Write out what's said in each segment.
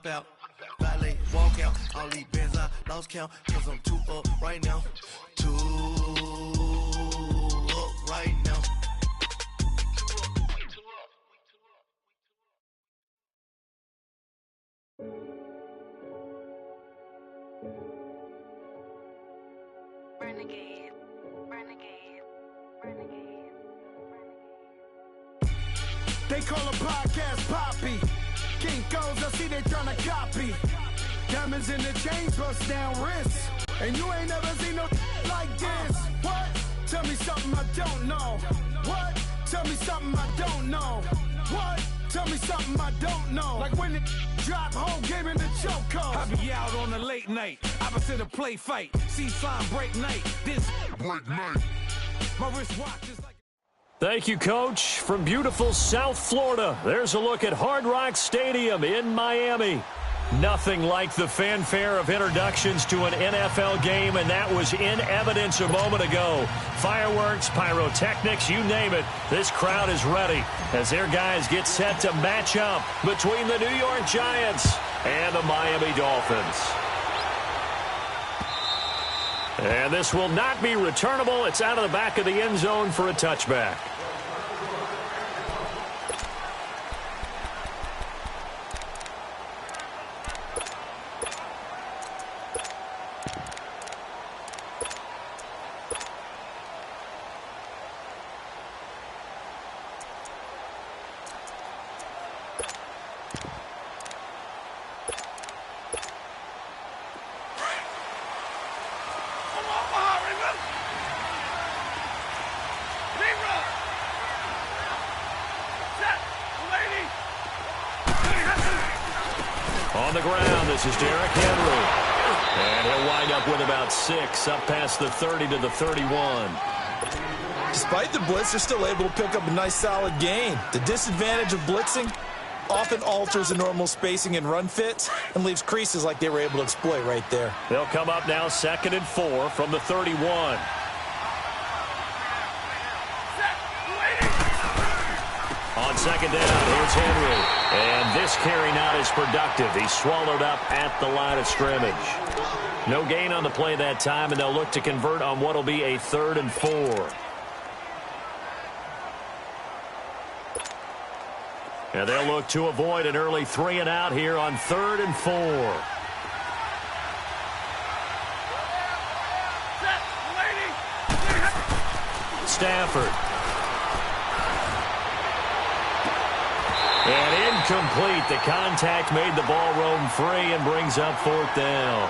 hop out, valet, walk out. All these bands I lost count, cause I'm too up right now. Too up right now. Renegade, renegade, renegade, renegade. They call a podcast Poppy. Kinkos, I see they tryna copy. Diamonds in the chains, bust down wrists. And you ain't never seen no like this. What? Tell me something I don't know. What? Tell me something I don't know. What? Tell me something I don't know. Like when it drop, whole game in the chokehold. I be out on a late night, opposite a play fight. See sign break night, this break night. My wristwatch is like... Thank you, Coach. From beautiful South Florida, there's a look at Hard Rock Stadium in Miami. Nothing like the fanfare of introductions to an NFL game, and that was in evidence a moment ago. Fireworks, pyrotechnics, you name it. This crowd is ready as their guys get set to match up between the New York Giants and the Miami Dolphins. And this will not be returnable. It's out of the back of the end zone for a touchback. On the ground, this is Derrick Henry. And he'll wind up with about 6, up past the 30 to the 31. Despite the blitz, they're still able to pick up a nice, solid gain. The disadvantage of blitzing often alters the normal spacing and run fits and leaves creases like they were able to exploit right there. They'll come up now 2nd and 4 from the 31. On second down, here's Henry. And this carry not as productive. He's swallowed up at the line of scrimmage. No gain on the play that time, and they'll look to convert on what will be a 3rd and 4. And they'll look to avoid an early 3 and out here on 3rd and 4. Stafford. And incomplete. The contact made the ball roam free and brings up 4th down.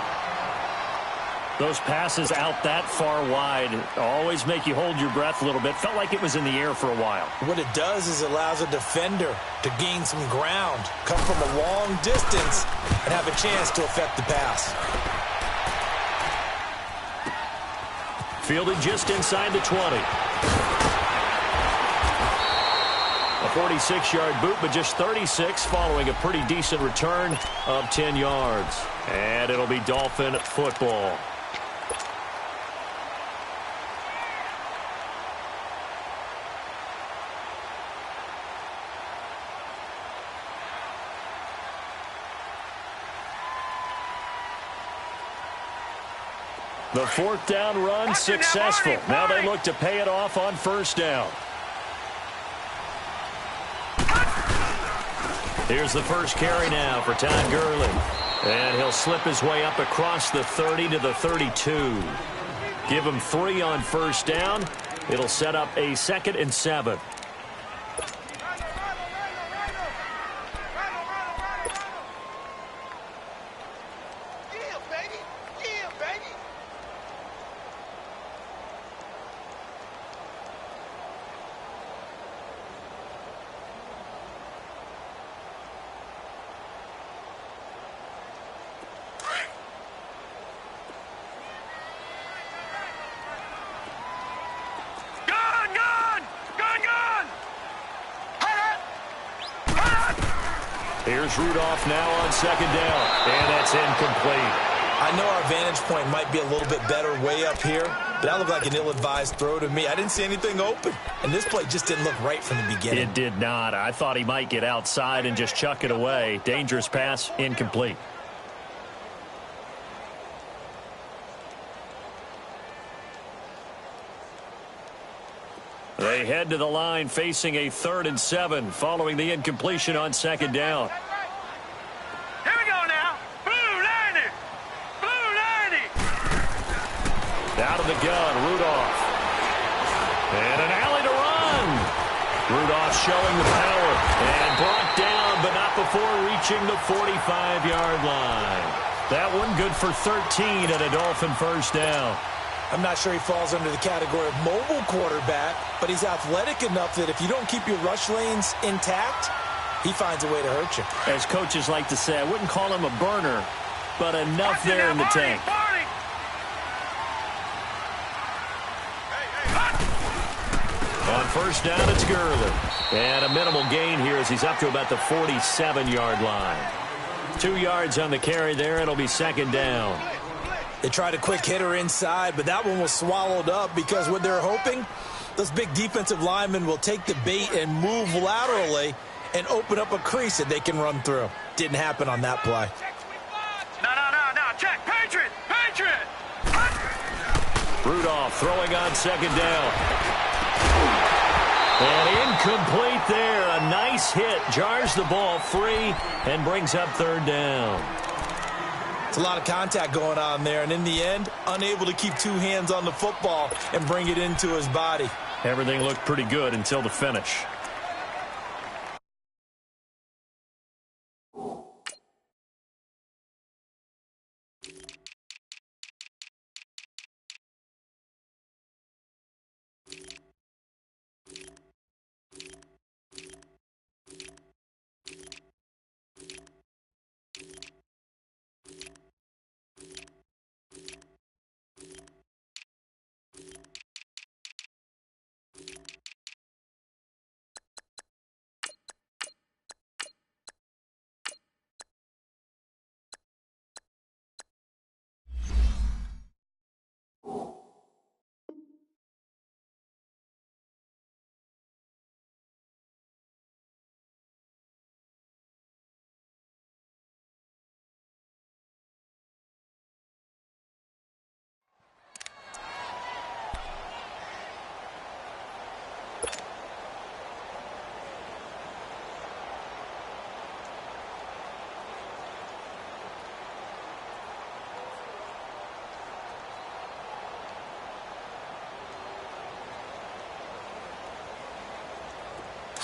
Those passes out that far wide always make you hold your breath a little bit. Felt like it was in the air for a while. What it does is it allows a defender to gain some ground, come from a long distance, and have a chance to affect the pass. Fielded just inside the 20. A 46-yard boot, but just 36 following a pretty decent return of 10 yards. And it'll be Dolphin football. The 4th down run successful. Now they look to pay it off on 1st down. Here's the first carry now for Todd Gurley. And he'll slip his way up across the 30 to the 32. Give him 3 on 1st down. It'll set up a 2nd and 7. Here's Rudolph now on 2nd down, and that's incomplete. I know our vantage point might be a little bit better way up here, but that looked like an ill-advised throw to me. I didn't see anything open, and this play just didn't look right from the beginning. It did not. I thought he might get outside and just chuck it away. Dangerous pass, incomplete. They head to the line facing a 3rd and 7 following the incompletion on 2nd down. Here we go now. Blue 90. Blue 90. Out of the gun, Rudolph. And an alley to run. Rudolph showing the power. And brought down, but not before reaching the 45-yard line. That one good for 13 and a Dolphin first down. I'm not sure he falls under the category of mobile quarterback, but he's athletic enough that if you don't keep your rush lanes intact, he finds a way to hurt you. As coaches like to say, I wouldn't call him a burner, but enough there in the tank. On first down, it's Gurley. And a minimal gain here as he's up to about the 47-yard line. 2 yards on the carry there. It'll be 2nd down. They tried a quick hitter inside, but that one was swallowed up because what they're hoping, those big defensive linemen will take the bait and move laterally and open up a crease that they can run through. Didn't happen on that play. No. Check. Patriot. Rudolph throwing on 2nd down. And incomplete there. A nice hit. Jars the ball free and brings up 3rd down. It's a lot of contact going on there, and in the end, unable to keep 2 hands on the football and bring it into his body. Everything looked pretty good until the finish.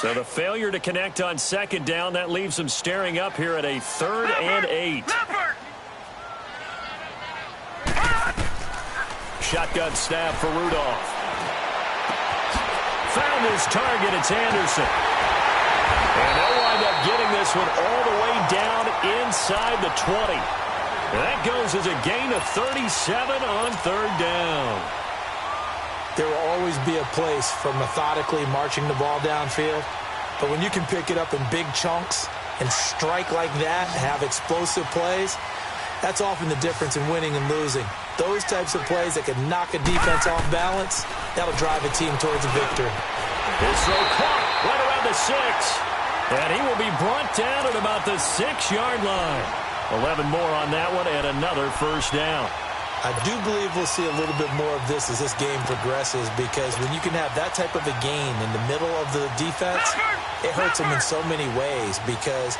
So the failure to connect on 2nd down, that leaves them staring up here at a 3rd and 8. Shotgun snap for Rudolph. Found his target. It's Anderson. And they'll wind up getting this one all the way down inside the 20. And that goes as a gain of 37 on 3rd down. There will always be a place for methodically marching the ball downfield. But when you can pick it up in big chunks and strike like that, have explosive plays, that's often the difference in winning and losing. Those types of plays that can knock a defense off balance, that'll drive a team towards a victory. His throw caught right around the 6. And he will be brought down at about the 6-yard line. 11 more on that one and another first down. I do believe we'll see a little bit more of this as this game progresses, because when you can have that type of a gain in the middle of the defense, it hurts them in so many ways, because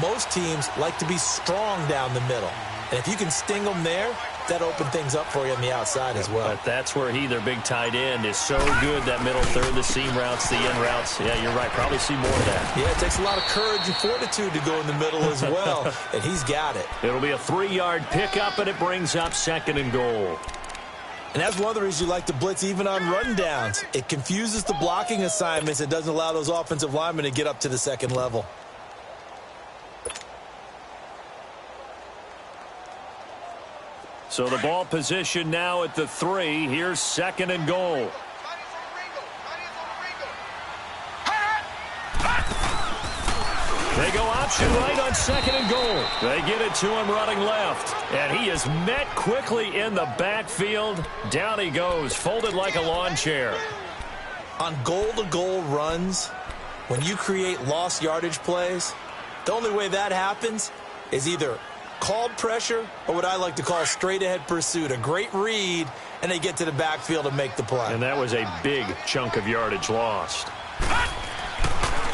most teams like to be strong down the middle. And if you can sting them there, that opens things up for you on the outside as well. But that's where their big tight end, is so good, that middle third, the seam routes, the end routes. Yeah, you're right. Probably see more of that. Yeah, it takes a lot of courage and fortitude to go in the middle as well, and he's got it. It'll be a 3-yard pickup, and it brings up 2nd and goal. And that's one of the reasons you like to blitz even on rundowns. It confuses the blocking assignments and doesn't allow those offensive linemen to get up to the second level. So the ball position now at the 3. Here's 2nd and goal. They go option right on 2nd and goal. They get it to him running left. And he is met quickly in the backfield. Down he goes, folded like a lawn chair. On goal-to-goal runs, when you create lost yardage plays, the only way that happens is either called pressure or what I like to call straight-ahead pursuit. A great read, and they get to the backfield and make the play. And that was a big chunk of yardage lost.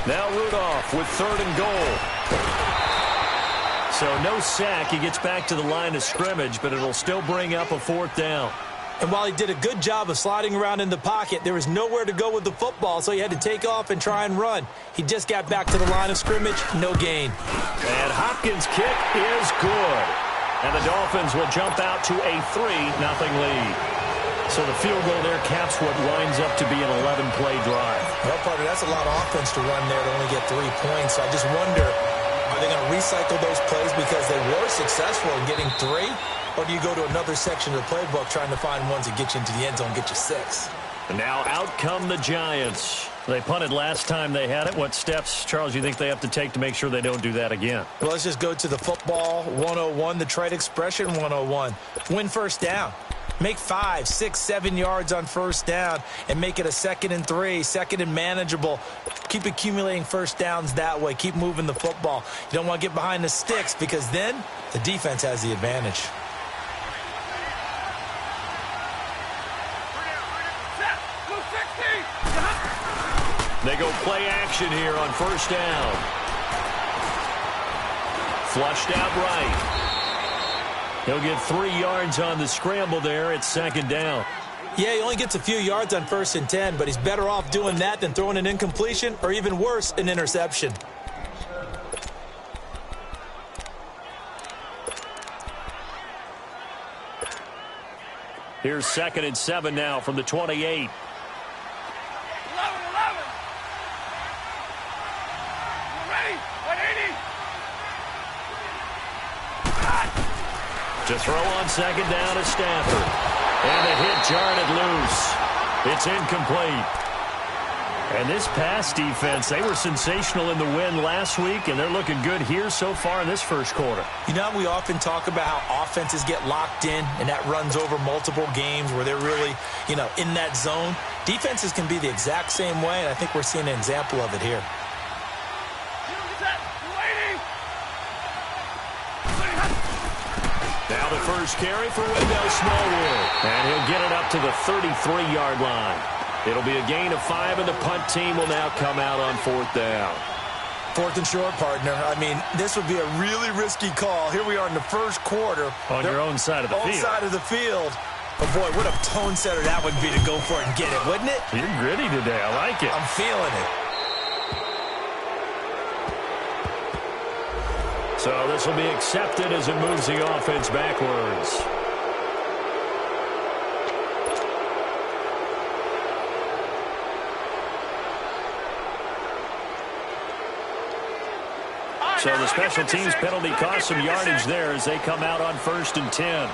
Now Rudolph with 3rd and goal. So no sack. He gets back to the line of scrimmage, but it'll still bring up a 4th down. And while he did a good job of sliding around in the pocket, there was nowhere to go with the football, so he had to take off and try and run. He just got back to the line of scrimmage, no gain. And Hopkins' kick is good. And the Dolphins will jump out to a 3-0 lead. So the field goal there caps what winds up to be an 11-play drive. Well, partner, that's a lot of offense to run there to only get 3 points. So I just wonder, are they going to recycle those plays because they were successful in getting 3? Or do you go to another section of the playbook trying to find ones that get you into the end zone, get you 6? And now out come the Giants. They punted last time they had it. What steps, Charles, you think they have to take to make sure they don't do that again? Well, let's just go to the football 101, the trite expression 101. Win first down. Make 5, 6, 7 yards on first down and make it a 2nd and 3, 2nd and manageable. Keep accumulating first downs that way. Keep moving the football. You don't want to get behind the sticks because then the defense has the advantage. They go play action here on first down. Flushed out right. He'll get 3 yards on the scramble there. It's 2nd down. Yeah, he only gets a few yards on 1st and 10, but he's better off doing that than throwing an incompletion or even worse, an interception. Here's 2nd and 7 now from the 28. To throw on 2nd down to Stafford. And the hit jarred it loose. It's incomplete. And this pass defense, they were sensational in the win last week, and they're looking good here so far in this first quarter. You know, we often talk about how offenses get locked in, and that runs over multiple games where they're really, in that zone. Defenses can be the exact same way, and I think we're seeing an example of it here. Now the first carry for Wendell Smallwood. And he'll get it up to the 33-yard line. It'll be a gain of 5, and the punt team will now come out on 4th down. 4th and short, partner. I mean, this would be a really risky call. Here we are in the first quarter. On your own side of the field. Own side of the field. But, boy, what a tone setter that would be to go for it and get it, wouldn't it? You're gritty today. I like it. I'm feeling it. So this will be accepted as it moves the offense backwards. So the special teams penalty cost some yardage there as they come out on 1st and 10.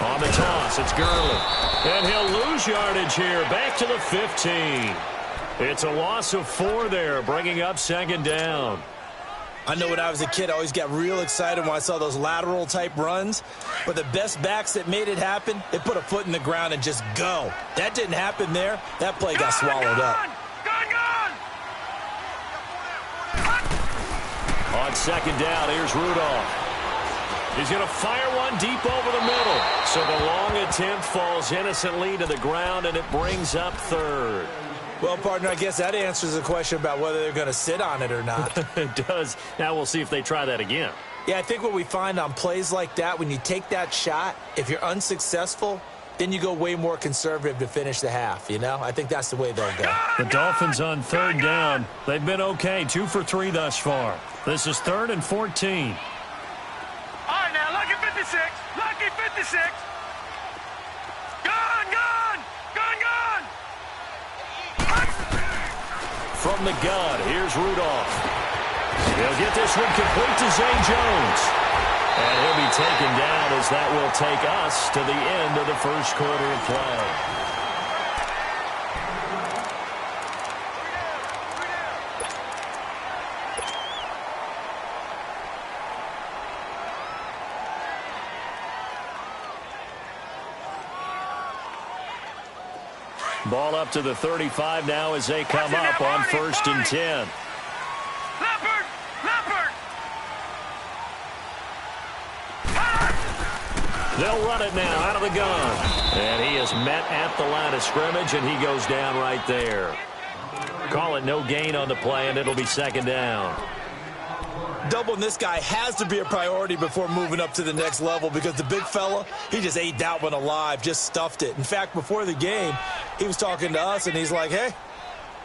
On the toss, it's Gurley. And he'll lose yardage here. Back to the 15. It's a loss of 4 there, bringing up 2nd down. I know when I was a kid, I always got real excited when I saw those lateral-type runs. But the best backs that made it happen, they put a foot in the ground and just go. That didn't happen there. That play got swallowed up. On 2nd down, here's Rudolph. He's going to fire one deep over the middle. So the long attempt falls innocently to the ground, and it brings up 3rd. Well, partner, I guess that answers the question about whether they're going to sit on it or not. It does. Now we'll see if they try that again. Yeah, I think what we find on plays like that, when you take that shot, if you're unsuccessful, then you go way more conservative to finish the half, I think that's the way they'll go. The Dolphins on 3rd down. They've been okay, 2 for 3 thus far. This is 3rd and 14. All right, now, lucky 56. Lucky 56. Gone. From the gun, here's Rudolph. He'll get this one complete to Zay Jones. And he'll be taken down as that will take us to the end of the first quarter of play. Ball up to the 35 now as they come up on 1st and 10. Leopard! Leopard! They'll run it now out of the gun. And he is met at the line of scrimmage, and he goes down right there. Call it no gain on the play, and it'll be 2nd down. Doubling this guy has to be a priority before moving up to the next level because the big fella, he just ate that one alive, just stuffed it. In fact, before the game, he was talking to us, and he's like, hey,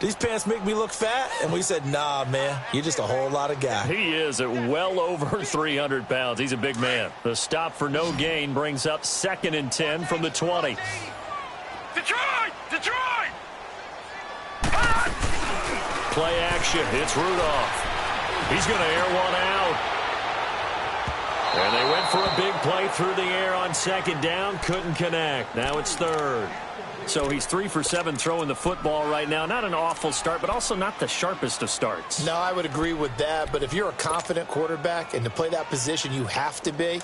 these pants make me look fat? And we said, nah, man, you're just a whole lot of guy. He is at well over 300 pounds. He's a big man. The stop for no gain brings up 2nd and 10 from the 20. Detroit! Detroit! Play action. It's Rudolph. He's going to air one out. And they went for a big play through the air on 2nd down. Couldn't connect. Now it's 3rd. So he's 3 for 7 throwing the football right now. Not an awful start, but also not the sharpest of starts. No, I would agree with that. But if you're a confident quarterback and to play that position you have to be,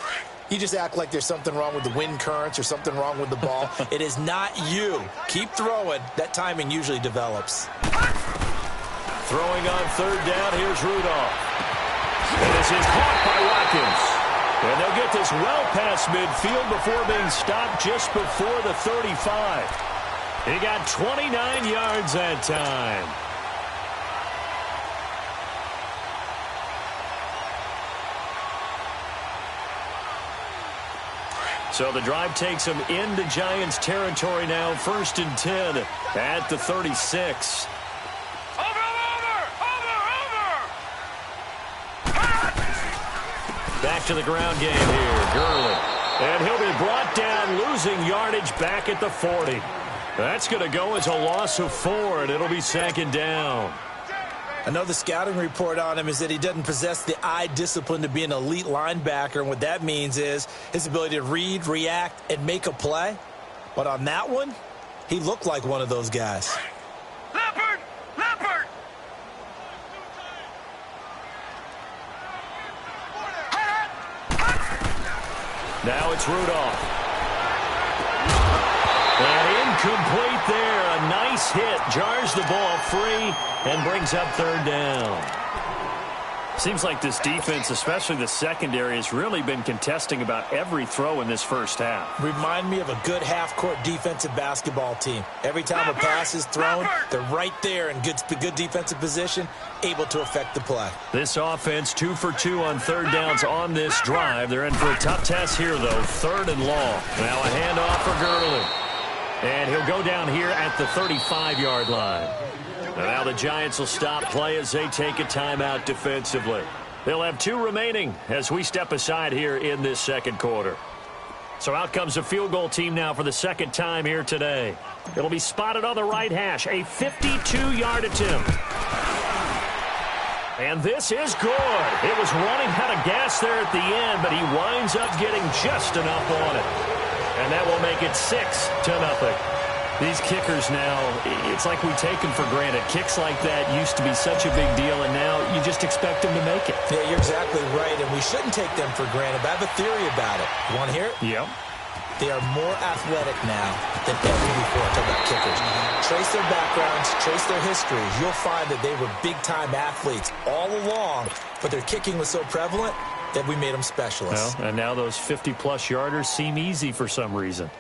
you just act like there's something wrong with the wind currents or something wrong with the ball. It is not you. Keep throwing. That timing usually develops. Throwing on 3rd down, here's Rudolph. And this is caught by Watkins. And they'll get this well past midfield before being stopped just before the 35. He got 29 yards that time. So the drive takes them into Giants territory now. 1st and 10 at the 36. Back to the ground game here. Gurley. And he'll be brought down, losing yardage back at the 40. That's going to go as a loss of 4, and it'll be 2nd down. I know the scouting report on him is that he doesn't possess the eye discipline to be an elite linebacker, and what that means is his ability to read, react, and make a play. But on that one, he looked like one of those guys. Leopard! Leopard! Now it's Rudolph. And incomplete there. A nice hit. Jars the ball free and brings up 3rd down. Seems like this defense, especially the secondary, has really been contesting about every throw in this first half. Remind me of a good half-court defensive basketball team. Every time a pass is thrown, they're right there in good defensive position, able to affect the play. This offense 2 for 2 on 3rd downs on this drive. They're in for a tough test here, though. 3rd and long. Now a handoff for Gurley. And he'll go down here at the 35-yard line. Now the Giants will stop play as they take a timeout defensively. They'll have 2 remaining as we step aside here in this 2nd quarter. So out comes the field goal team now for the 2nd time here today. It'll be spotted on the right hash. A 52-yard attempt. And this is good. It was running out of gas there at the end, but he winds up getting just enough on it. And that will make it 6-0. These kickers now, it's like we take them for granted. Kicks like that used to be such a big deal, and now you just expect them to make it. Yeah, you're exactly right, and we shouldn't take them for granted. But I have a theory about it. You want to hear it? Yep. They are more athletic now than ever before. Talk about kickers. Trace their backgrounds, trace their histories. You'll find that they were big-time athletes all along, but their kicking was so prevalent that we made them specialists. Well, and now those 50-plus yarders seem easy for some reason.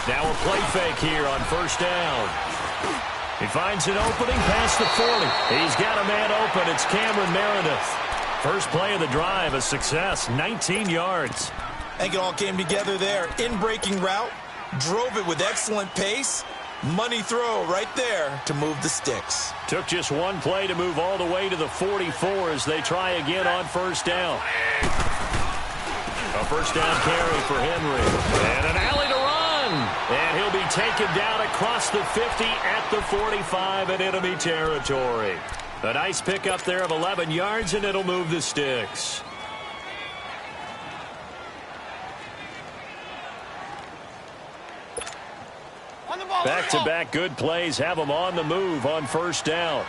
Now a play fake here on 1st down. He finds an opening past the 40. He's got a man open. It's Cameron Meredith. First play of the drive, a success, 19 yards. I think it all came together there. In-breaking route, drove it with excellent pace. Money throw right there to move the sticks. Took just one play to move all the way to the 44 as they try again on 1st down. A 1st down carry for Henry. And an alley to run. And he'll be taken down across the 50 at the 45 in enemy territory. A nice pickup there of 11 yards, and it'll move the sticks. Back-to-back good plays have them on the move on first down.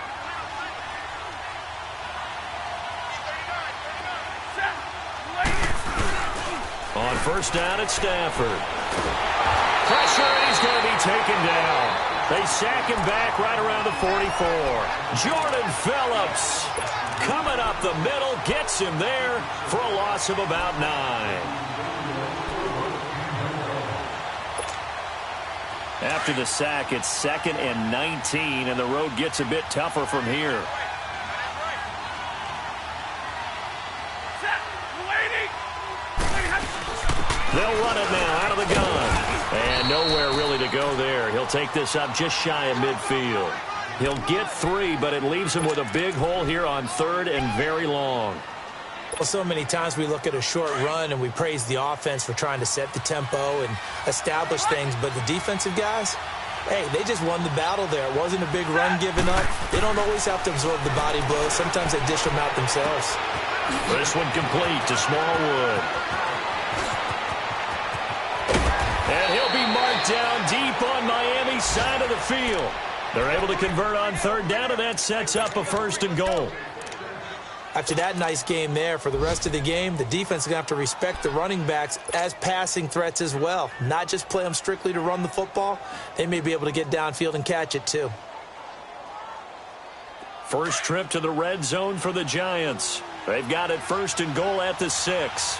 On first down at Stafford. Pressure, and he's going to be taken down. They sack him back right around the 44. Jordan Phillips coming up the middle, gets him there for a loss of about 9. After the sack, it's 2nd and 19, and the road gets a bit tougher from here. They'll run it now out of the gun. And nowhere really to go there. He'll take this up just shy of midfield. He'll get 3, but it leaves him with a big hole here on 3rd and very long. Well, so many times we look at a short run and we praise the offense for trying to set the tempo and establish things, but the defensive guys, hey, they just won the battle there. It wasn't a big run given up. They don't always have to absorb the body blows. Sometimes they dish them out themselves. This one complete to Smallwood. And he'll be marked down deep on Miami's side of the field. They're able to convert on 3rd down, and that sets up a 1st and goal. After that nice game there, for the rest of the game, the defense is going to have to respect the running backs as passing threats as well. Not just play them strictly to run the football. They may be able to get downfield and catch it too. First trip to the red zone for the Giants. They've got it 1st and goal at the 6.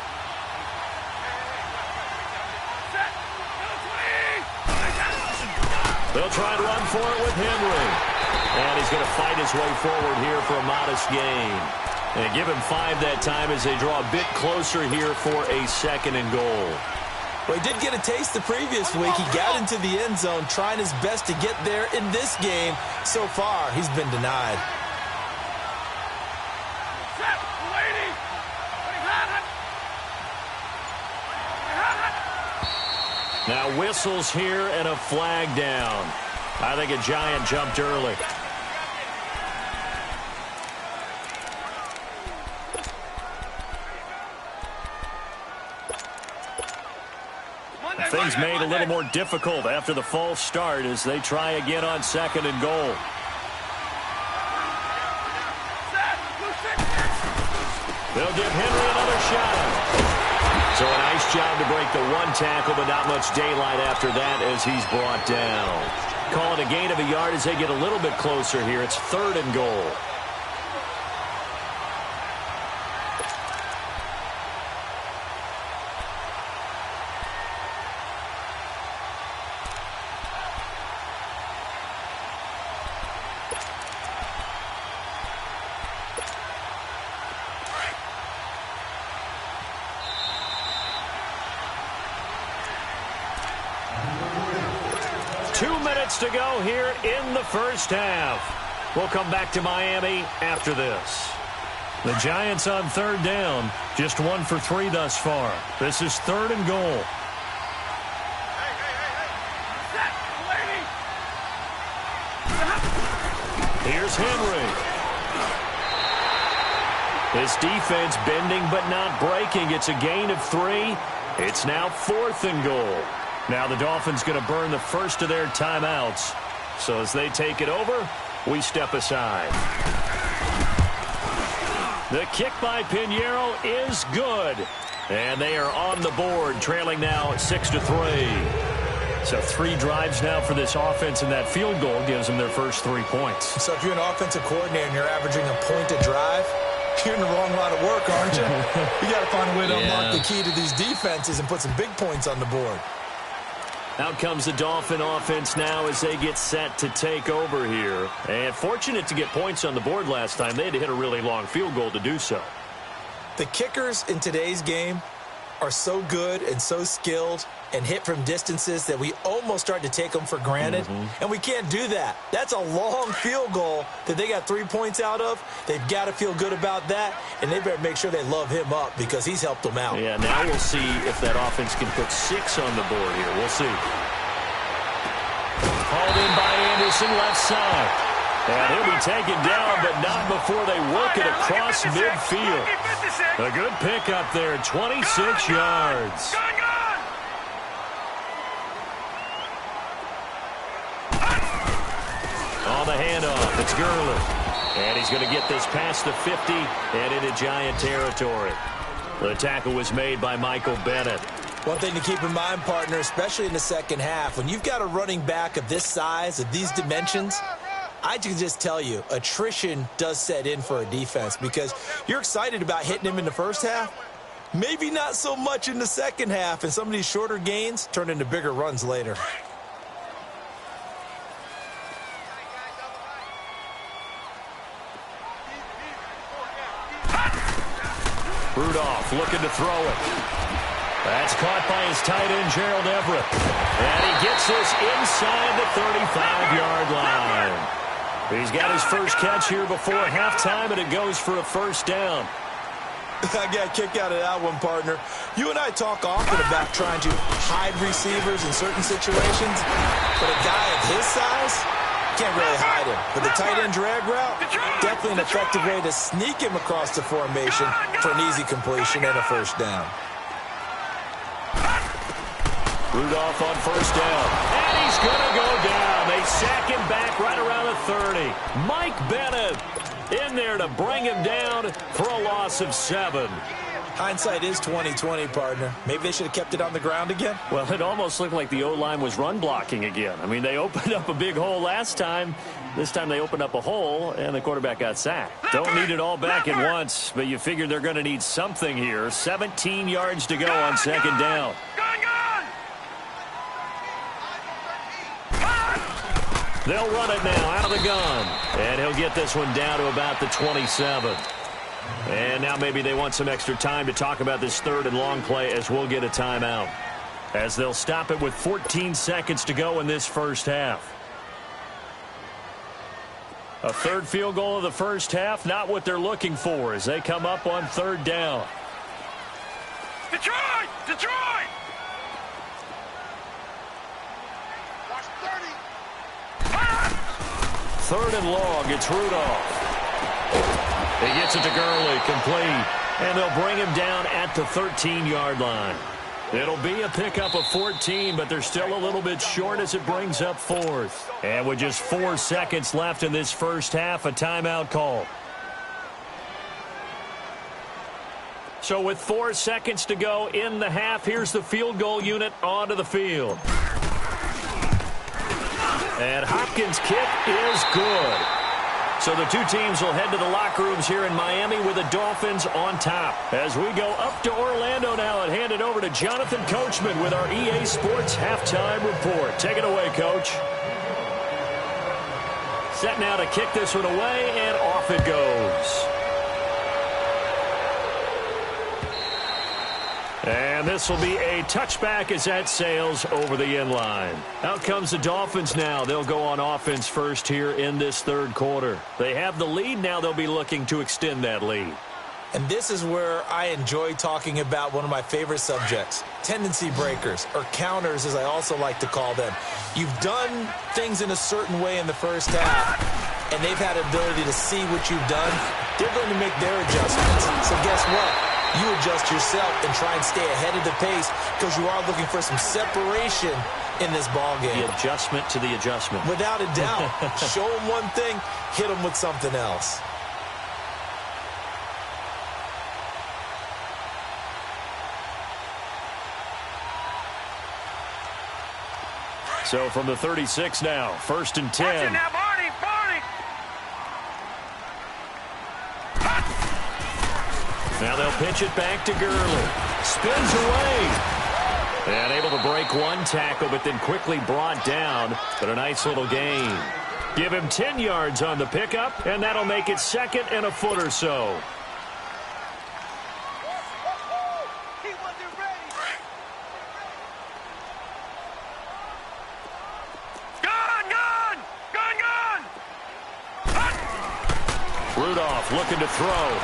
They'll try to run for it with Henry. And he's going to fight his way forward here for a modest gain. And give him 5 that time as they draw a bit closer here for a 2nd and goal. Well, he did get a taste the previous week. He got into the end zone trying his best to get there in this game. So far, he's been denied. Now whistles here and a flag down. I think a Giant jumped early. Things made a little more difficult after the false start as they try again on 2nd and goal. They'll give Henry another shot. So a nice job to break the 1 tackle, but not much daylight after that as he's brought down. Call it a gain of a yard as they get a little bit closer here. It's 3rd and goal. To go here in the first half. We'll come back to Miami after this. The Giants on 3rd down, just 1 for 3 thus far. This is 3rd and goal. Here's Henry. This defense bending but not breaking. It's a gain of 3. It's now 4th and goal. Now the Dolphins going to burn the first of their timeouts. So as they take it over, we step aside. The kick by Pinheiro is good. And they are on the board, trailing now 6-3. So 3 drives now for this offense, and that field goal gives them their first 3 points. So if you're an offensive coordinator and you're averaging a point a drive, you're in the wrong line of work, aren't you? You got to find a way to unlock the key to these defenses and put some big points on the board. Out comes the Dolphin offense now as they get set to take over here. And fortunate to get points on the board last time. They had to hit a really long field goal to do so. The kickers in today's game are so good and so skilled and hit from distances that we almost start to take them for granted. And we can't do that. That's a long field goal that they got 3 points out of. They've got to feel good about that, and they better make sure they love him up because he's helped them out. Yeah, now we'll see if that offense can put 6 on the board here. We'll see. Hauled in by Anderson, left side. And he'll be taken down, but not before they work it across midfield. A good pickup there, 26 yards. On the handoff, it's Gurley. And he's going to get this past the 50 and into Giant territory. The tackle was made by Michael Bennett. One thing to keep in mind, partner, especially in the second half, when you've got a running back of this size, of these dimensions, I can just tell you, attrition does set in for a defense because you're excited about hitting him in the first half. Maybe not so much in the second half, and some of these shorter gains turn into bigger runs later. Rudolph looking to throw it. That's caught by his tight end, Gerald Everett. And he gets this inside the 35-yard line. He's got his first catch here before halftime, and it goes for a first down. I got a kick out of that one, partner. You and I talk often about trying to hide receivers in certain situations, but a guy of his size can't really hide him. But the tight end drag route, definitely an effective way to sneak him across the formation for an easy completion and a first down. Rudolph on first down. And he's going to go down. They sack him back right around the 30. Mike Bennett in there to bring him down for a loss of 7. Hindsight is 20/20, partner. Maybe they should have kept it on the ground again. Well, it almost looked like the O-line was run blocking again. I mean, they opened up a big hole last time. This time they opened up a hole, and the quarterback got sacked. Don't need it all back at once, but you figure they're going to need something here. 17 yards to go on second down. They'll run it now out of the gun. And he'll get this one down to about the 27. And now maybe they want some extra time to talk about this third and long play as we'll get a timeout. As they'll stop it with 14 seconds to go in this first half. A third field goal of the first half, not what they're looking for as they come up on third down. Detroit! Detroit! Third and long, it's Rudolph. He gets it to Gurley, complete. And they'll bring him down at the 13-yard line. It'll be a pickup of 14, but they're still a little bit short as it brings up fourth. And with just 4 seconds left in this first half, a timeout call. So with 4 seconds to go in the half, here's the field goal unit onto the field. And Hopkins' kick is good. So the two teams will head to the locker rooms here in Miami with the Dolphins on top. As we go up to Orlando now and hand it over to Jonathan Coachman with our EA Sports Halftime Report. Take it away, Coach. Set now to kick this one away, and off it goes. And this will be a touchback as that sails over the end line. Out comes the Dolphins now. They'll go on offense first here in this third quarter. They have the lead. Now they'll be looking to extend that lead. And this is where I enjoy talking about one of my favorite subjects, tendency breakers, or counters as I also like to call them. You've done things in a certain way in the first half, and they've had ability to see what you've done. They're going to make their adjustments. So guess what? You adjust yourself and try and stay ahead of the pace because you are looking for some separation in this ball game. The adjustment to the adjustment. Without a doubt. Show them one thing, hit them with something else. So from the 36 now, 1st and 10. Now they'll pitch it back to Gurley. Spins away. And able to break one tackle, but then quickly brought down. But a nice little gain. Give him 10 yards on the pickup, and that'll make it 2nd and a foot or so. Rudolph looking to throw.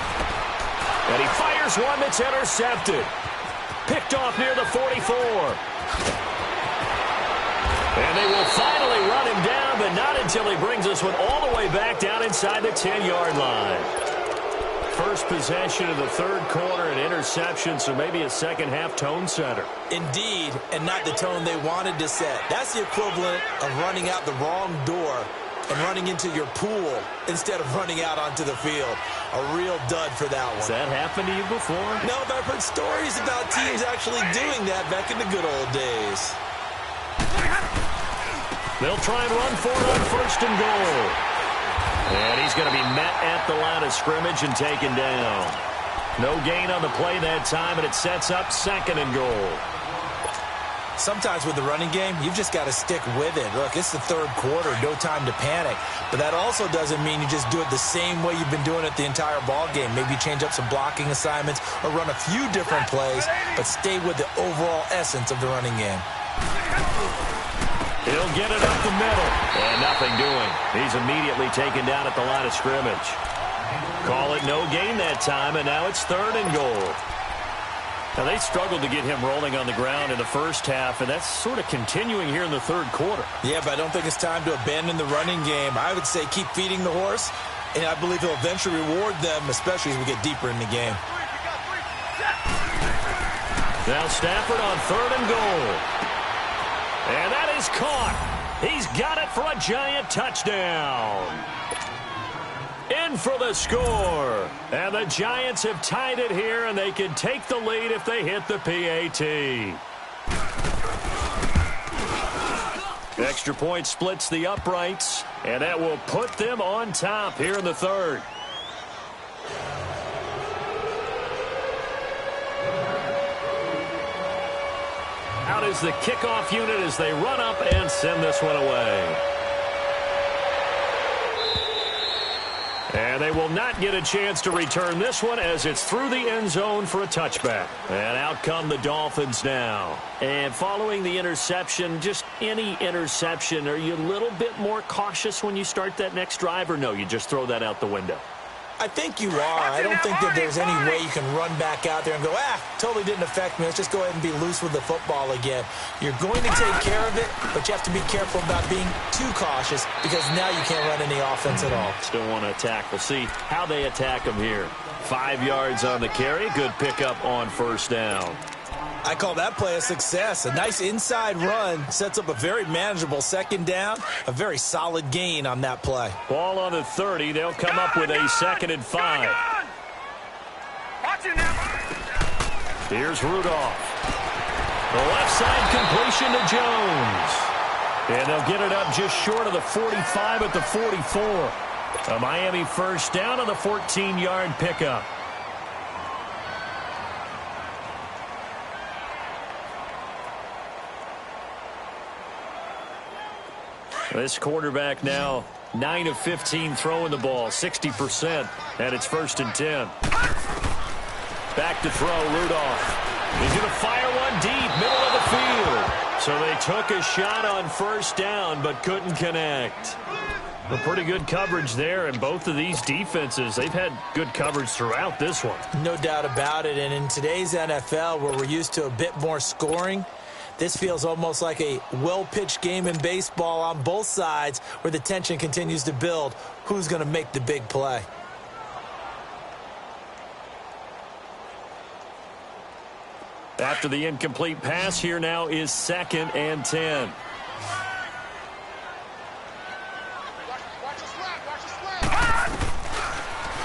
And he fires one that's intercepted. Picked off near the 44. And they will finally run him down, but not until he brings this one all the way back down inside the 10-yard line. First possession of the third quarter, an interception, so maybe a second-half tone setter. Indeed, and not the tone they wanted to set. That's the equivalent of running out the wrong door and running into your pool instead of running out onto the field. A real dud for that one. Has that happened to you before? No, but I've heard stories about teams actually doing that back in the good old days. They'll try and run for it on 1st and goal. And he's going to be met at the line of scrimmage and taken down. No gain on the play that time, and it sets up 2nd and goal. Sometimes with the running game, you've just got to stick with it. Look, it's the 3rd quarter, no time to panic. But that also doesn't mean you just do it the same way you've been doing it the entire ball game. Maybe change up some blocking assignments or run a few different plays, but stay with the overall essence of the running game. He'll get it up the middle, and nothing doing. He's immediately taken down at the line of scrimmage. Call it no gain that time, and now it's 3rd and goal. Now, they struggled to get him rolling on the ground in the first half, and that's sort of continuing here in the 3rd quarter. Yeah, but I don't think it's time to abandon the running game. I would say keep feeding the horse, and I believe he'll eventually reward them, especially as we get deeper in the game. Now Stafford on 3rd and goal. And that is caught. He's got it for a giant touchdown. In for the score. And the Giants have tied it here, and they can take the lead if they hit the PAT. Extra point splits the uprights, and that will put them on top here in the 3rd. Out is the kickoff unit as they run up and send this one away. And they will not get a chance to return this one as it's through the end zone for a touchback. And out come the Dolphins now. And following the interception, just any interception, are you a little bit more cautious when you start that next drive, or no, you just throw that out the window? I think you are. I don't think that there's any way you can run back out there and go, totally didn't affect me. Let's just go ahead and be loose with the football again. You're going to take care of it, but you have to be careful about being too cautious because now you can't run any offense at all. Still want to attack. We'll see how they attack them here. 5 yards on the carry. Good pickup on 1st down. I call that play a success. A nice inside run sets up a very manageable 2nd down. A very solid gain on that play. Ball on the 30. They'll come up with a 2nd and 5. Here's Rudolph. The left side completion to Jones. And they'll get it up just short of the 45 at the 44. A Miami 1st down on the 14-yard pickup. This quarterback now 9 of 15 throwing the ball, 60%, and it's 1st and 10. Back to throw, Rudolph. He's going to fire one deep, middle of the field. So they took a shot on 1st down, but couldn't connect. A pretty good coverage there, and both of these defenses, they've had good coverage throughout this one. No doubt about it, and in today's NFL, where we're used to a bit more scoring, this feels almost like a well-pitched game in baseball on both sides where the tension continues to build. Who's going to make the big play? After the incomplete pass, here now is 2nd and 10.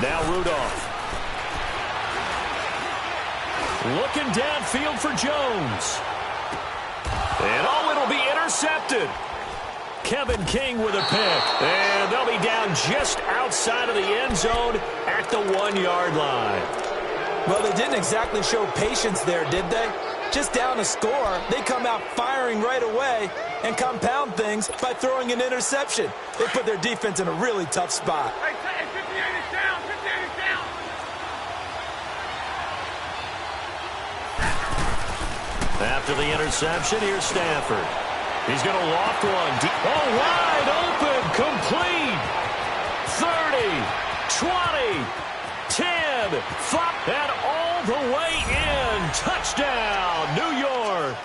Now Rudolph. Looking downfield for Jones. And it'll be intercepted. Kevin King with a pick. And they'll be down just outside of the end zone at the 1-yard line. Well, they didn't exactly show patience there, did they? Just down a score, they come out firing right away and compound things by throwing an interception. They put their defense in a really tough spot. Hey, 58 is down. 58 is down. After the interception, here's Stafford. He's going to loft one. Wide open, complete. 30, 20, 10, 5, and all the way in. Touchdown, New York.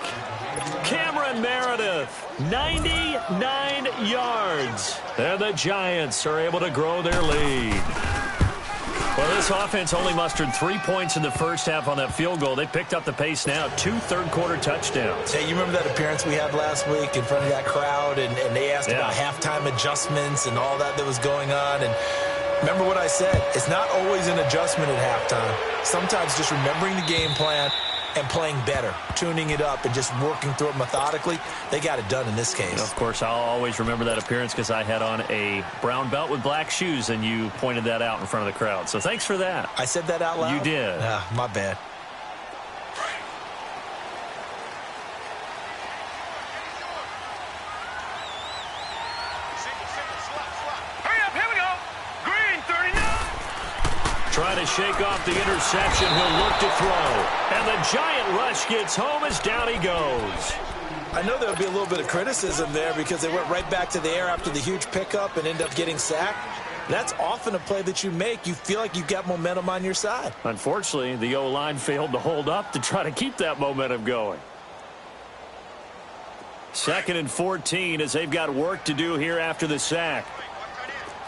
Cameron Meredith, 99 yards. And the Giants are able to grow their lead. Well, this offense only mustered 3 points in the first half on that field goal. They picked up the pace now. 2 third-quarter touchdowns. Hey, you remember that appearance we had last week in front of that crowd, and they asked about halftime adjustments and all that was going on, and remember what I said. It's not always an adjustment at halftime. Sometimes just remembering the game plan and playing better, tuning it up and just working through it methodically. They got it done in this case. Of course, I'll always remember that appearance because I had on a brown belt with black shoes, and you pointed that out in front of the crowd. So thanks for that. I said that out loud? You did. My bad. Trying to shake off the interception. He'll look to throw. And the giant rush gets home as down he goes. I know there'll be a little bit of criticism there because they went right back to the air after the huge pickup and end up getting sacked. That's often a play that you make. You feel like you've got momentum on your side. Unfortunately, the O-line failed to hold up to try to keep that momentum going. 2nd and 14 as they've got work to do here after the sack.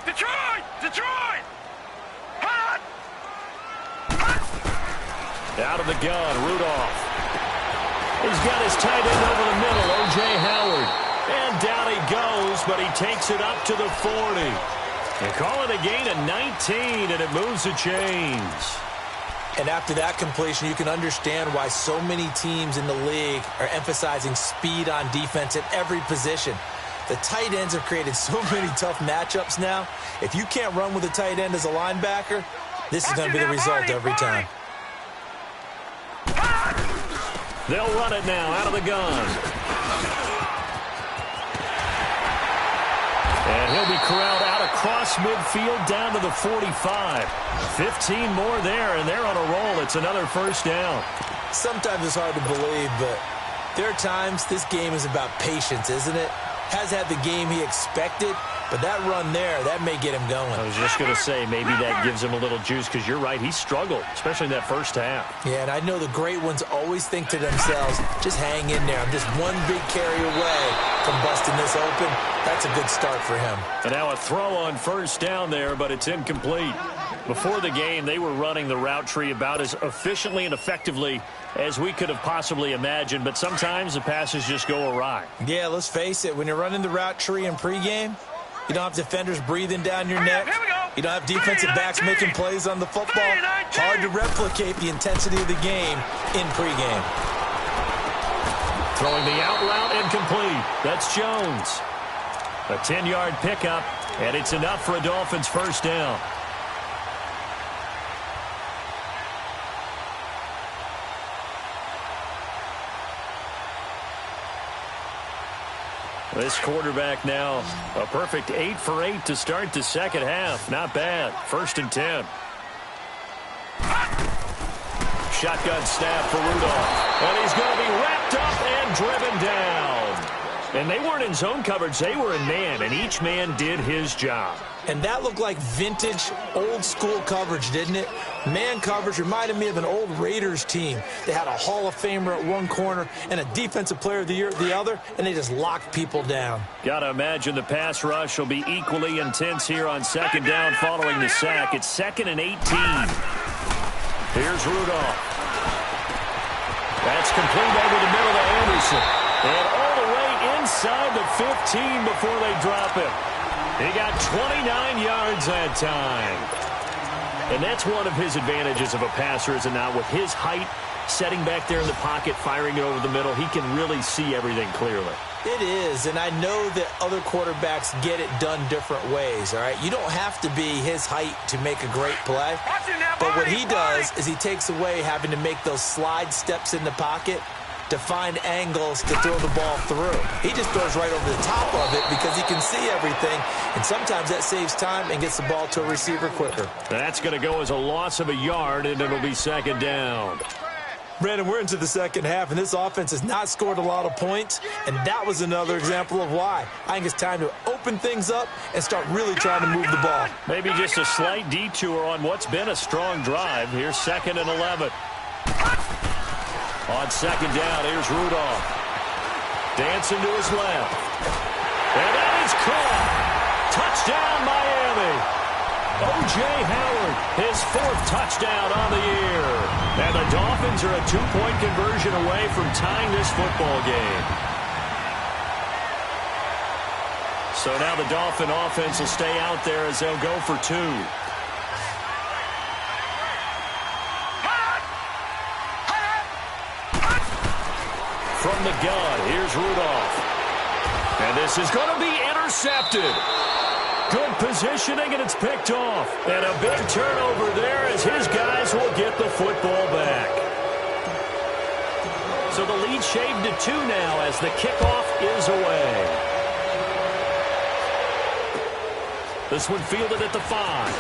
Detroit! Detroit! Out of the gun, Rudolph. He's got his tight end over the middle, O.J. Howard. And down he goes, but he takes it up to the 40. They call it a gain of 19, and it moves the chains. And after that completion, you can understand why so many teams in the league are emphasizing speed on defense at every position. The tight ends have created so many tough matchups now. If you can't run with a tight end as a linebacker, this is going to be the result every time. They'll run it now out of the gun. And he'll be corralled out across midfield down to the 45. 15 more there, and they're on a roll. It's another first down. Sometimes it's hard to believe, but there are times this game is about patience, isn't it? Has had the game he expected, but that run there, that may get him going. I was just going to say, maybe that gives him a little juice, because you're right, he struggled, especially in that first half. Yeah, and I know the great ones always think to themselves, just hang in there. I'm just one big carry away from busting this open. That's a good start for him. And now a throw on first down there, but it's incomplete. Before the game, they were running the route tree about as efficiently and effectively as we could have possibly imagined, but sometimes the passes just go awry. Yeah, let's face it, when you're running the route tree in pregame, you don't have defenders breathing down your neck. You don't have defensive backs making plays on the football. Hard to replicate the intensity of the game in pregame. Throwing the out route incomplete. That's Jones. A 10-yard pickup, and it's enough for a Dolphins first down. This quarterback now, a perfect 8 for 8 to start the second half. Not bad. 1st and 10. Shotgun snap for Rudolph. And he's going to be wrapped up and driven down. And they weren't in zone coverage. They were in man, and each man did his job. And that looked like vintage, old-school coverage, didn't it? Man coverage reminded me of an old Raiders team. They had a Hall of Famer at one corner and a Defensive Player of the Year at the other, and they just locked people down. Got to imagine the pass rush will be equally intense here on second down following the sack. It's 2nd and 18. Here's Rudolph. That's complete over the middle to Anderson. And all the way inside the 15 before they drop him. He got 29 yards that time. And that's one of his advantages of a passer, is it not? With his height, setting back there in the pocket, firing it over the middle, he can really see everything clearly. It is, and I know that other quarterbacks get it done different ways, all right? You don't have to be his height to make a great play. But what he does is he takes away having to make those slide steps in the pocket to find angles to throw the ball through. He just throws right over the top of it because he can see everything, and sometimes that saves time and gets the ball to a receiver quicker. That's going to go as a loss of a yard, and it'll be second down. Brandon, we're into the second half, and this offense has not scored a lot of points, and that was another example of why. I think it's time to open things up and start really trying to move the ball. Maybe just a slight detour on what's been a strong drive. Here's 2nd and 11. On second down, here's Rudolph. Dancing to his left. And that is caught. Touchdown, Miami. O.J. Howard, his 4th touchdown on the year. And the Dolphins are a 2-point conversion away from tying this football game. So now the Dolphin offense will stay out there as they'll go for 2. From the gun, here's Rudolph. And this is going to be intercepted. Good positioning, and it's picked off. And a big turnover there as his guys will get the football back. So the lead shaved to 2 now as the kickoff is away. This one fielded at the 5.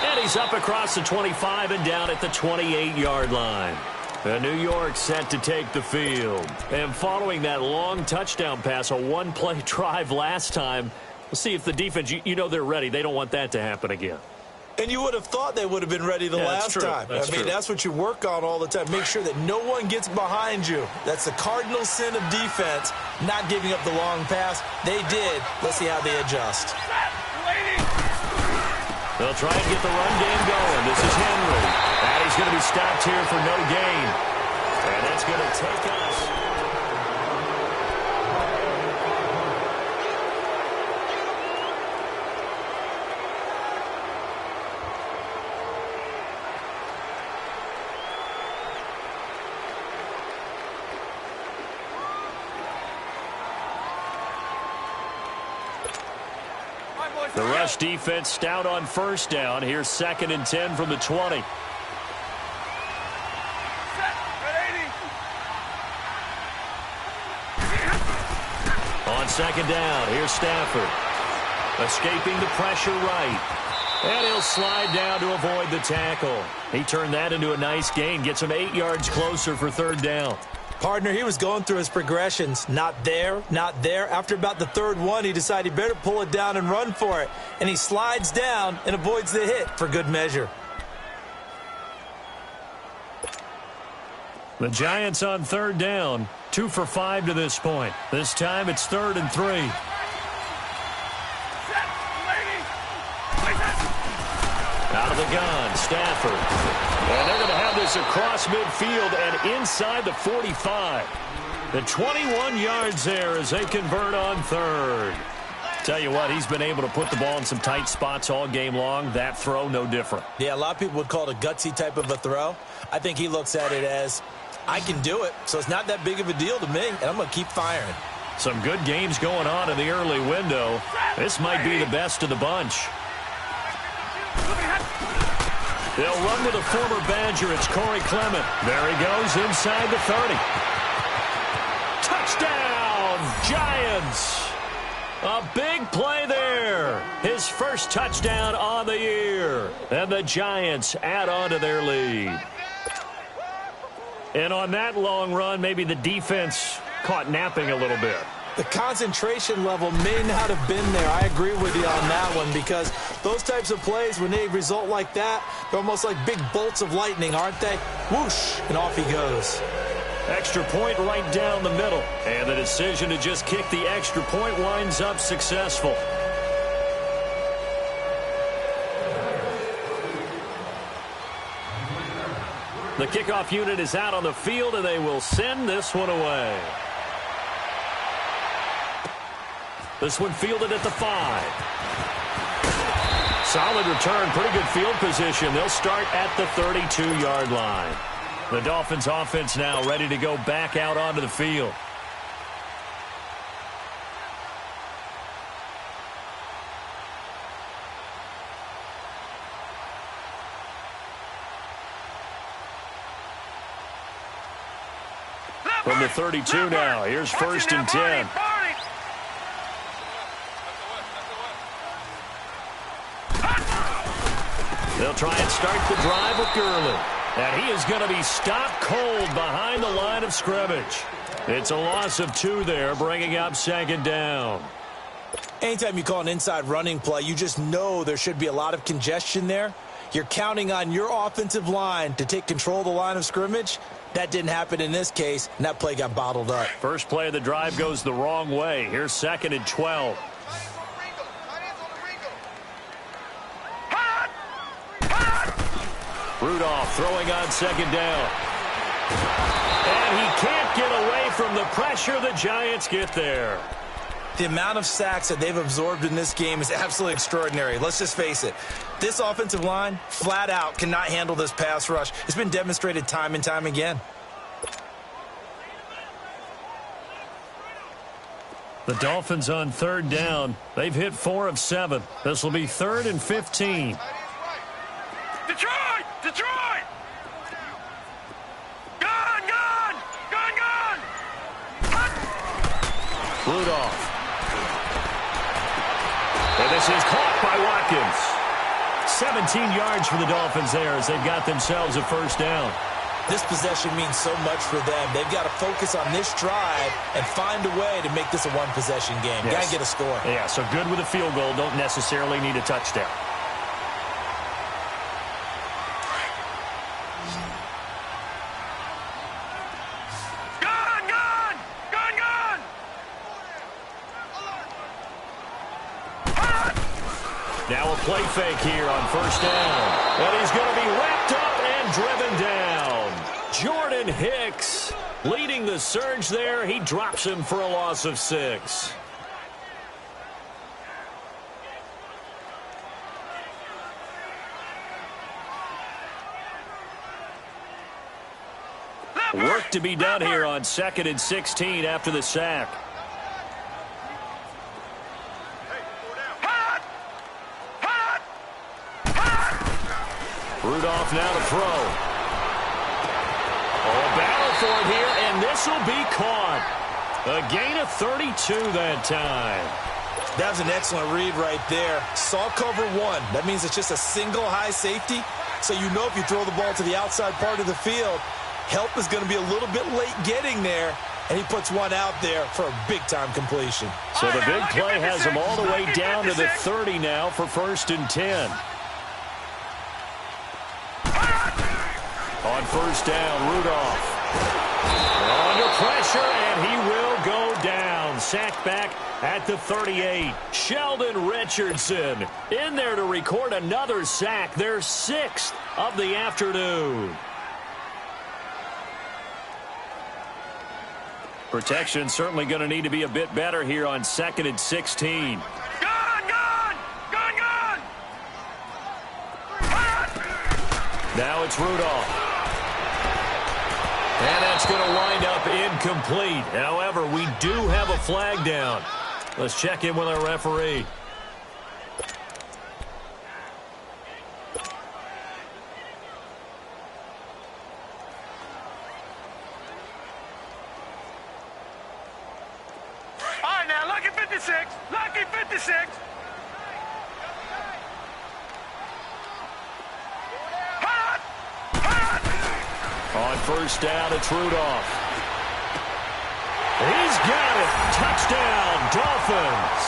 And he's up across the 25 and down at the 28-yard line. And New York set to take the field. And following that long touchdown pass, a one-play drive last time, we'll see if the defense, you know they're ready. They don't want that to happen again. And you would have thought they would have been ready the last time. That's what you work on all the time. Make sure that no one gets behind you. That's the cardinal sin of defense, not giving up the long pass. They did. Let's see how they adjust. They'll try and get the run game going. This is Henry. And he's going to be stopped here for no gain. And that's going to take us. The rush defense stout on first down. Here's 2nd and 10 from the 20. On 2nd down, here's Stafford. Escaping the pressure right. And he'll slide down to avoid the tackle. He turned that into a nice gain. Gets him 8 yards closer for 3rd down. Partner, he was going through his progressions. Not there, not there. After about the 3rd one, he decided he better pull it down and run for it. And he slides down and avoids the hit for good measure. The Giants on 3rd down. 2 for 5 to this point. This time it's 3rd and 3. Out of the gun, Stafford. And they're going to have this across midfield and inside the 45. The 21 yards there as they convert on 3rd. Tell you what, he's been able to put the ball in some tight spots all game long. That throw, no different. Yeah, a lot of people would call it a gutsy type of a throw. I think he looks at it as, I can do it, so it's not that big of a deal to me, and I'm going to keep firing. Some good games going on in the early window. This might be the best of the bunch. They'll run with a former Badger. It's Corey Clement. There he goes inside the 30. Touchdown, Giants. A big play there. His first touchdown on the year. And the Giants add on to their lead. And on that long run, maybe the defense caught napping a little bit. The concentration level may not have been there. I agree with you on that one because those types of plays, when they result like that, they're almost like big bolts of lightning, aren't they? Whoosh, and off he goes. Extra point right down the middle. And the decision to just kick the extra point winds up successful. The kickoff unit is out on the field, and they will send this one away. This one fielded at the 5. Solid return, pretty good field position. They'll start at the 32-yard line. The Dolphins offense now ready to go back out onto the field. From the 32 now, here's 1st and 10. They'll try and start the drive with Gurley. And he is going to be stopped cold behind the line of scrimmage. It's a loss of 2 there, bringing up 2nd down. Anytime you call an inside running play, you just know there should be a lot of congestion there. You're counting on your offensive line to take control of the line of scrimmage. That didn't happen in this case, and that play got bottled up. First play of the drive goes the wrong way. Here's 2nd and 12. Rudolph throwing on second down. And he can't get away from the pressure. The Giants get there. The amount of sacks that they've absorbed in this game is absolutely extraordinary. Let's just face it. This offensive line, flat out, cannot handle this pass rush. It's been demonstrated time and time again. The Dolphins on third down. They've hit 4 of 7. This will be 3rd and 15. Detroit! Detroit! Gun! Gun! Gun! Gun! Rudolph. And this is caught by Watkins. 17 yards for the Dolphins there as they've got themselves a first down. This possession means so much for them. They've got to focus on this drive and find a way to make this a one-possession game. Yes. Got to get a score. Yeah, so good with a field goal. Don't necessarily need a touchdown. Gun! Gun! Gun! Gun! Now a play fake here on first down. And he's going to be wrapped up and driven down. Jordan Hicks leading the surge there. He drops him for a loss of 6. Work to be done here on 2nd and 16 after the sack. Rudolph now to throw. Oh, battle for it here, and this will be caught. A gain of 32 that time. That was an excellent read right there. Saw cover 1. That means it's just a single high safety. So you know if you throw the ball to the outside part of the field, help is going to be a little bit late getting there. And he puts one out there for a big-time completion. So the big play has him all the way down to the 30 now for 1st and 10. On first down, Rudolph. Under pressure, and he will go down. Sacked back at the 38. Sheldon Richardson in there to record another sack. Their 6th of the afternoon. Protection certainly going to need to be a bit better here on 2nd and 16. Gun! Gun! Gun! Gun! Now it's Rudolph. And that's going to wind up incomplete. However, we do have a flag down. Let's check in with our referee. All right, now, lucky 56. Lucky 56. On first down, it's Rudolph. He's got it. Touchdown, Dolphins.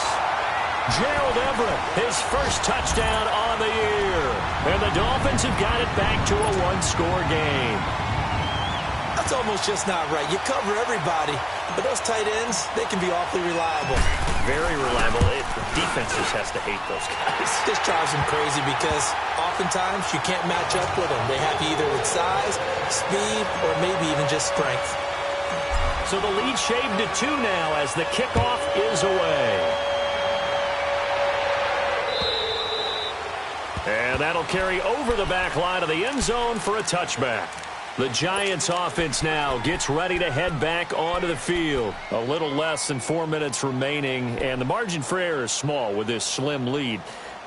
Gerald Everett, his first touchdown on the year. And the Dolphins have got it back to a one-score game. That's almost just not right. You cover everybody, but those tight ends, they can be awfully reliable. Very reliable. Defense just has to hate those guys. This drives them crazy because oftentimes you can't match up with them. They have you either with size, speed, or maybe even just strength. So the lead shaved to 2 now as the kickoff is away. And that'll carry over the back line of the end zone for a touchback. The Giants offense now gets ready to head back onto the field. A little less than 4 minutes remaining, and the margin for error is small with this slim lead.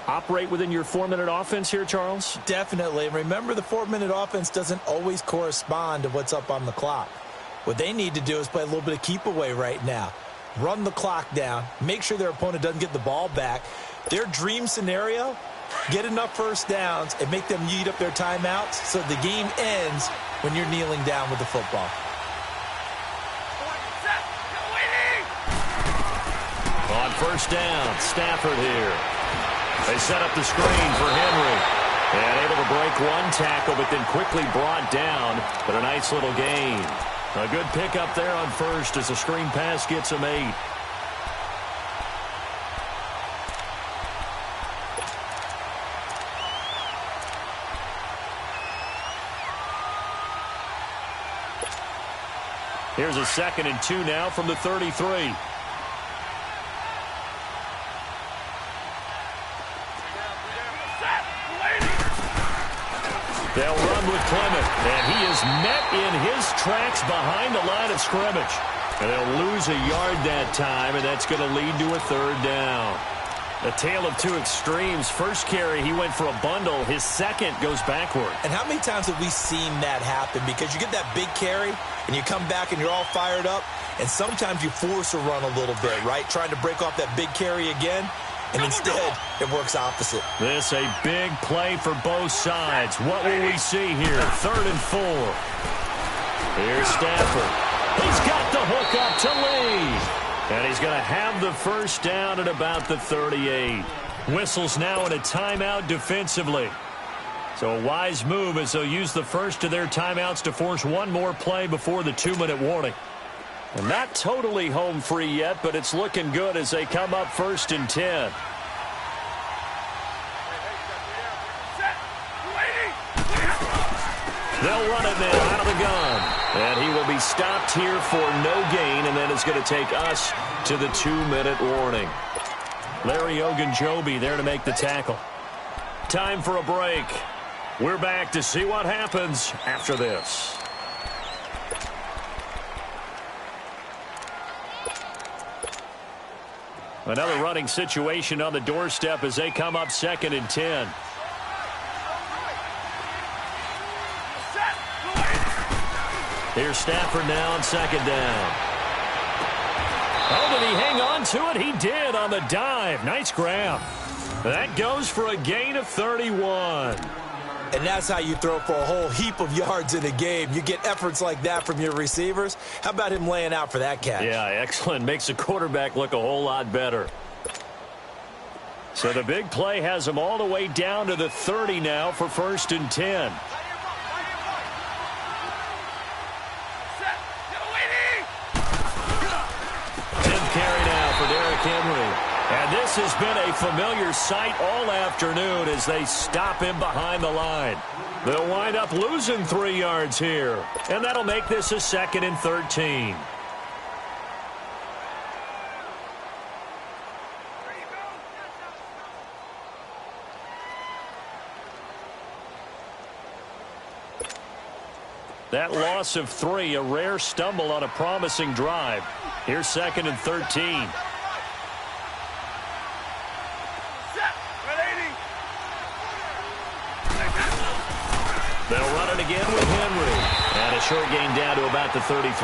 Operate within your 4-minute offense here, Charles? Definitely. Remember, the 4-minute offense doesn't always correspond to what's up on the clock. What they need to do is play a little bit of keep away right now. Run the clock down. Make sure their opponent doesn't get the ball back. Their dream scenario, get enough first downs and make them eat up their timeouts so the game ends when you're kneeling down with the football. On first down, Stafford here. They set up the screen for Henry. And able to break one tackle, but then quickly brought down. But a nice little gain. A good pickup there on first as the screen pass gets him 8. Here's a 2nd and 2 now from the 33. They'll run with Clement, and he is met in his tracks behind the line of scrimmage. And they'll lose a yard that time, and that's going to lead to a 3rd down. A tale of two extremes. First carry, he went for a bundle. His second goes backward. And how many times have we seen that happen? Because you get that big carry, and you come back and you're all fired up, and sometimes you force a run a little bit, right? Trying to break off that big carry again. And instead, it works opposite. This a big play for both sides. What will we see here? 3rd and 4. Here's Stafford. He's got the hook up to Lee. And he's going to have the first down at about the 38. Whistles now in a timeout defensively. So a wise move as they'll use the first of their timeouts to force one more play before the 2-minute warning. And not totally home free yet, but it's looking good as they come up 1st and 10. They'll run it now out of the gun. And he will be stopped here for no gain, and then it's going to take us to the 2-minute warning. Larry Ogunjobi there to make the tackle. Time for a break. We're back to see what happens after this. Another running situation on the doorstep as they come up 2nd and 10. Here's Stafford now on 2nd down. Oh, did he hang on to it? He did on the dive. Nice grab. That goes for a gain of 31. And that's how you throw for a whole heap of yards in a game. You get efforts like that from your receivers. How about him laying out for that catch? Yeah, excellent. Makes the quarterback look a whole lot better. So the big play has him all the way down to the 30 now for 1st and 10. And this has been a familiar sight all afternoon as they stop him behind the line. They'll wind up losing 3 yards here. And that'll make this a 2nd and 13. That loss of 3, a rare stumble on a promising drive. Here's 2nd and 13. They'll run it again with Henry. And a short gain down to about the 33.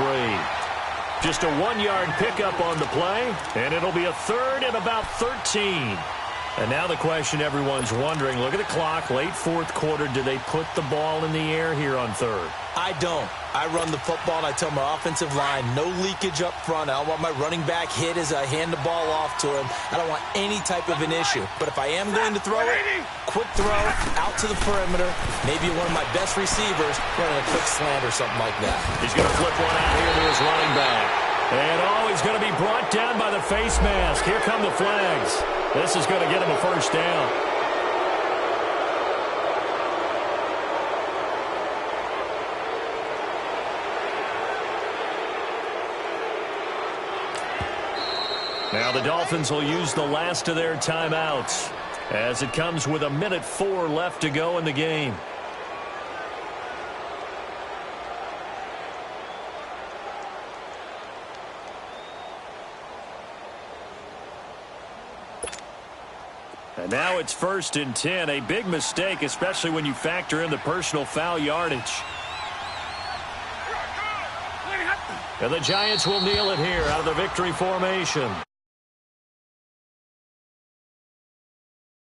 Just a 1-yard pickup on the play, and it'll be a 3rd and about 13. And now the question everyone's wondering, look at the clock, late 4th quarter, do they put the ball in the air here on 3rd? I don't. I run the football, and I tell my offensive line, no leakage up front. I don't want my running back hit as I hand the ball off to him. I don't want any type of an issue. But if I am going to throw it, quick throw, out to the perimeter, maybe one of my best receivers running a quick slant or something like that. He's going to flip one out here to his running back. And, he's going to be brought down by the face mask. Here come the flags. This is going to get him a first down. Now the Dolphins will use the last of their timeouts as it comes with 1:04 left to go in the game. And now it's 1st and 10, a big mistake, especially when you factor in the personal foul yardage. And the Giants will kneel it here out of the victory formation.